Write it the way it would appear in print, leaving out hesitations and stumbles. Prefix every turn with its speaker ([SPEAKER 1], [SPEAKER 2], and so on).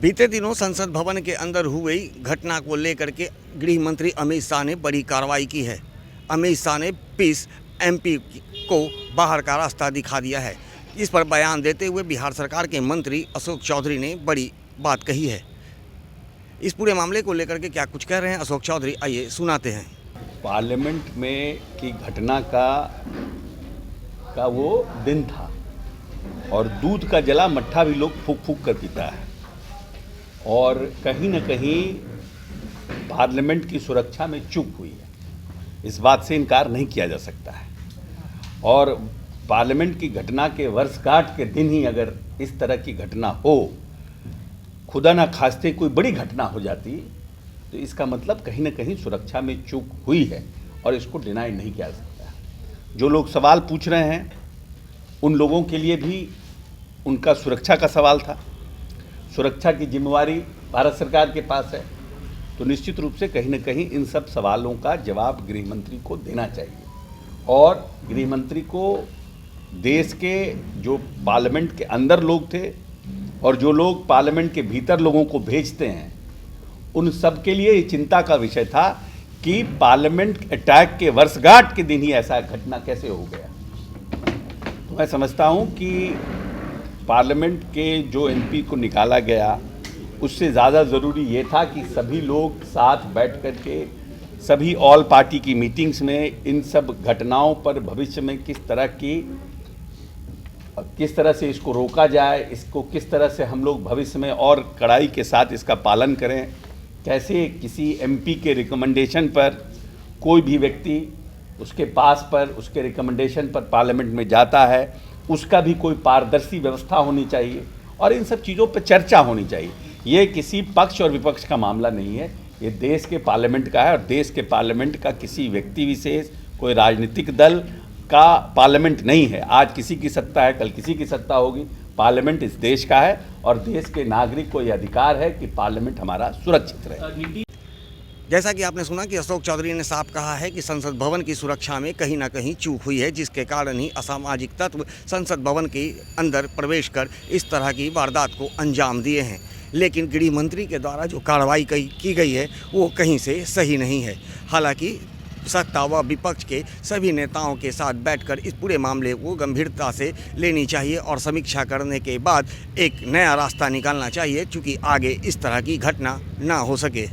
[SPEAKER 1] बीते दिनों संसद भवन के अंदर हुई घटना को लेकर के गृह मंत्री अमित शाह ने बड़ी कार्रवाई की है। अमित शाह ने पीस एमपी को बाहर का रास्ता दिखा दिया है। इस पर बयान देते हुए बिहार सरकार के मंत्री अशोक चौधरी ने बड़ी बात कही है। इस पूरे मामले को लेकर के क्या कुछ कह रहे हैं अशोक चौधरी, आइए सुनाते हैं।
[SPEAKER 2] पार्लियामेंट में की घटना का वो दिन था और दूध का जला मट्ठा भी लोग फूक फूक कर पीता है और कहीं न कहीं पार्लियामेंट की सुरक्षा में चूक हुई है। इस बात से इनकार नहीं किया जा सकता है और पार्लियामेंट की घटना के वर्षगांठ के दिन ही अगर इस तरह की घटना हो, खुदा ना खास्ते कोई बड़ी घटना हो जाती, तो इसका मतलब कहीं ना कहीं सुरक्षा में चूक हुई है और इसको डिनाई नहीं किया जा सकता। जो लोग सवाल पूछ रहे हैं उन लोगों के लिए भी उनका सुरक्षा का सवाल था। सुरक्षा की जिम्मेवारी भारत सरकार के पास है, तो निश्चित रूप से कहीं ना कहीं इन सब सवालों का जवाब गृह मंत्री को देना चाहिए और गृह मंत्री को देश के जो पार्लियामेंट के अंदर लोग थे और जो लोग पार्लियामेंट के भीतर लोगों को भेजते हैं, उन सब के लिए चिंता का विषय था कि पार्लियामेंट अटैक के वर्षगांठ के दिन ही ऐसा घटना कैसे हो गया। तो मैं समझता हूं कि पार्लियामेंट के जो एमपी को निकाला गया, उससे ज़्यादा ज़रूरी ये था कि सभी लोग साथ बैठ कर के सभी ऑल पार्टी की मीटिंग्स में इन सब घटनाओं पर भविष्य में किस तरह से इसको रोका जाए, इसको किस तरह से हम लोग भविष्य में और कड़ाई के साथ इसका पालन करें, कैसे किसी एमपी के रिकमेंडेशन पर कोई भी व्यक्ति उसके पास पर उसके रिकमेंडेशन पर पार्लियामेंट में जाता है, उसका भी कोई पारदर्शी व्यवस्था होनी चाहिए और इन सब चीज़ों पर चर्चा होनी चाहिए। ये किसी पक्ष और विपक्ष का मामला नहीं है, ये देश के पार्लियामेंट का है और देश के पार्लियामेंट का किसी व्यक्ति विशेष, कोई राजनीतिक दल का पार्लियामेंट नहीं है। आज किसी की सत्ता है, कल किसी की सत्ता होगी। पार्लियामेंट इस देश का है और देश के नागरिक को यह अधिकार है कि पार्लियामेंट हमारा सुरक्षित रहे।
[SPEAKER 1] जैसा कि आपने सुना कि अशोक चौधरी ने साफ कहा है कि संसद भवन की सुरक्षा में कहीं ना कहीं चूक हुई है, जिसके कारण ही असामाजिक तत्व संसद भवन के अंदर प्रवेश कर इस तरह की वारदात को अंजाम दिए हैं। लेकिन गृह मंत्री के द्वारा जो कार्रवाई की गई है वो कहीं से सही नहीं है। हालांकि सत्ता व विपक्ष के सभी नेताओं के साथ बैठकर इस पूरे मामले को गंभीरता से लेनी चाहिए और समीक्षा करने के बाद एक नया रास्ता निकालना चाहिए, क्योंकि आगे इस तरह की घटना ना हो सके।